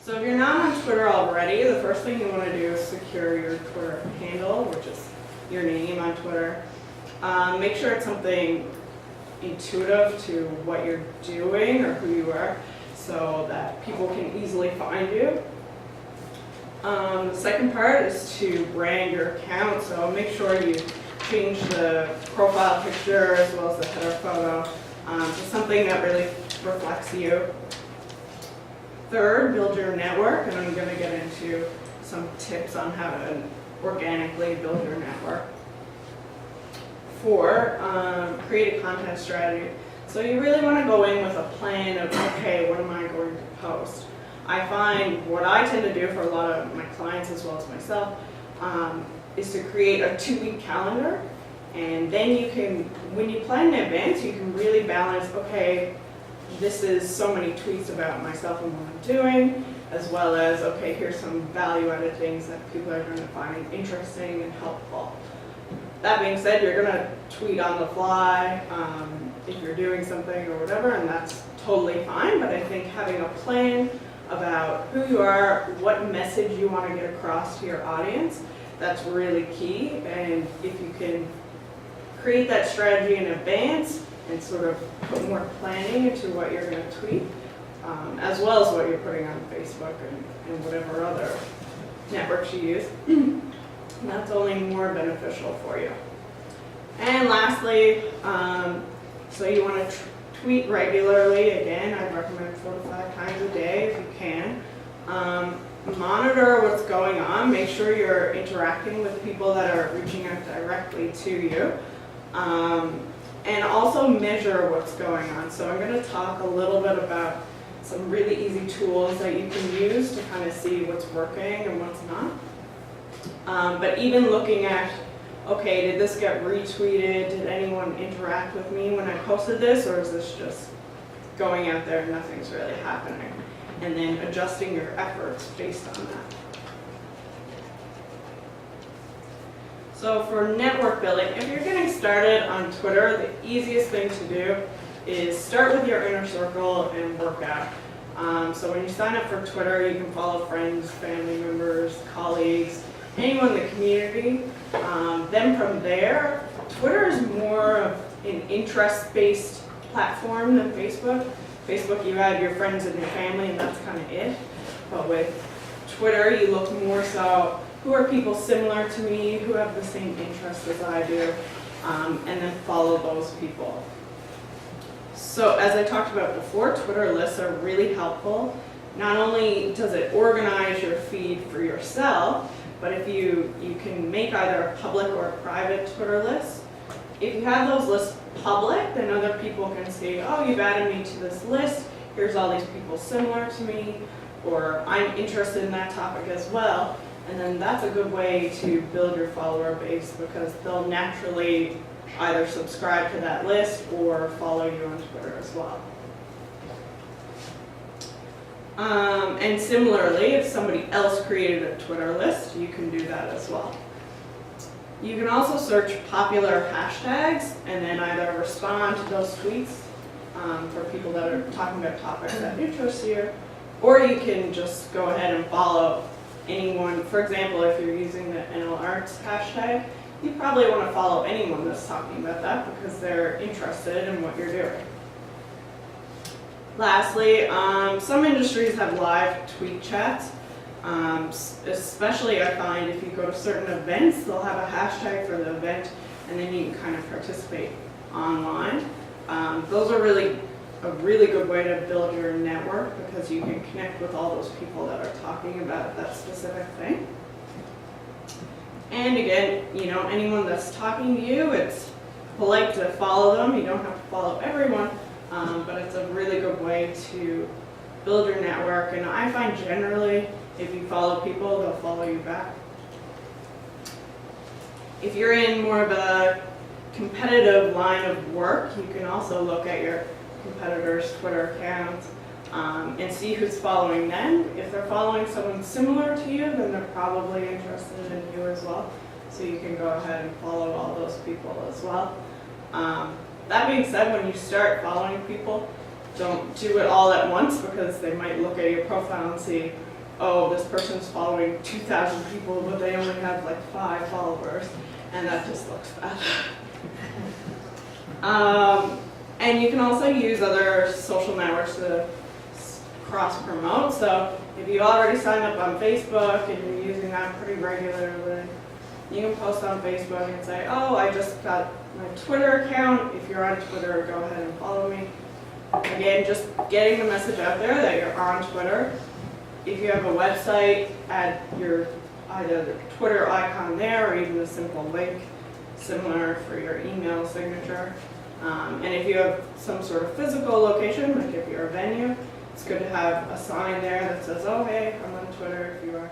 So if you're not on Twitter already, the first thing you want to do is secure your Twitter handle, which is your name on Twitter. Make sure it's something intuitive to what you're doing or who you are so that people can easily find you. The second part is to brand your account, so make sure you change the profile picture as well as the header photo to something that really reflects you. Third, build your network, and I'm going to get into some tips on how to organically build your network. 4, create a content strategy. So you really want to go in with a plan of, okay, what am I going to post? I find what I tend to do for a lot of my clients as well as myself is to create a 2-week calendar, and then you can, when you plan in advance, you can really balance, okay, this is so many tweets about myself and what I'm doing, as well as, okay, here's some value-added things that people are going to find interesting and helpful. That being said, you're going to tweet on the fly if you're doing something or whatever, and that's totally fine, but I think having a plan about who you are, what message you want to get across to your audience, that's really key. And if you can create that strategy in advance and sort of put more planning into what you're going to tweet, as well as what you're putting on Facebook and whatever other networks you use, that's only more beneficial for you. And lastly, so you want to tweet regularly. Again, I recommend 4 to 5 times a day if you can. Monitor what's going on. Make sure you're interacting with people that are reaching out directly to you. And also measure what's going on. So I'm going to talk a little bit about some really easy tools that you can use to kind of see what's working and what's not. But even looking at, okay, did this get retweeted? Did anyone interact with me when I posted this? Or is this just going out there and nothing's really happening? And then adjusting your efforts based on that. So for network building, if you're getting started on Twitter, the easiest thing to do is start with your inner circle and work out. So when you sign up for Twitter, you can follow friends, family members, colleagues, anyone in the community. Then from there, Twitter is more of an interest-based platform than Facebook. Facebook, you add your friends and your family, and that's kind of it. But with Twitter, you look more so, who are people similar to me, who have the same interests as I do, and then follow those people. So as I talked about before, Twitter lists are really helpful. Not only does it organize your feed for yourself, but if you can make either a public or a private Twitter list. If you have those lists public, then other people can see, oh, you've added me to this list, here's all these people similar to me, or I'm interested in that topic as well. And then that's a good way to build your follower base because they'll naturally either subscribe to that list or follow you on Twitter as well. And similarly, if somebody else created a Twitter list, you can do that as well. You can also search popular hashtags and then either respond to those tweets for people that are talking about topics that interest you, or you can just go ahead and follow anyone. For example, if you're using the NL Arts hashtag, you probably want to follow anyone that's talking about that because they're interested in what you're doing. Lastly, some industries have live tweet chats. Especially I find if you go to certain events, they'll have a hashtag for the event and then you can kind of participate online. Those are a really good way to build your network because you can connect with all those people that are talking about that specific thing. And again, anyone that's talking to you, it's polite to follow them. You don't have to follow everyone, but it's a really good way to build your network. And I find generally, if you follow people, they'll follow you back. If you're in more of a competitive line of work, you can also look at your competitors' Twitter accounts and see who's following them. If they're following someone similar to you, then they're probably interested in you as well. So you can go ahead and follow all those people as well. That being said, when you start following people, don't do it all at once because they might look at your profile and see, oh, this person's following 2,000 people, but they only have like 5 followers, and that just looks bad. And you can also use other social networks to cross-promote. So if you already signed up on Facebook and you're using that pretty regularly, you can post on Facebook and say, oh, I just got my Twitter account. If you're on Twitter, go ahead and follow me. Again, just getting the message out there that you're on Twitter. If you have a website, add your either the Twitter icon there or even a simple link, similar for your email signature. And if you have some sort of physical location, like if you're a venue, it's good to have a sign there that says, oh, hey, I'm on Twitter if you are.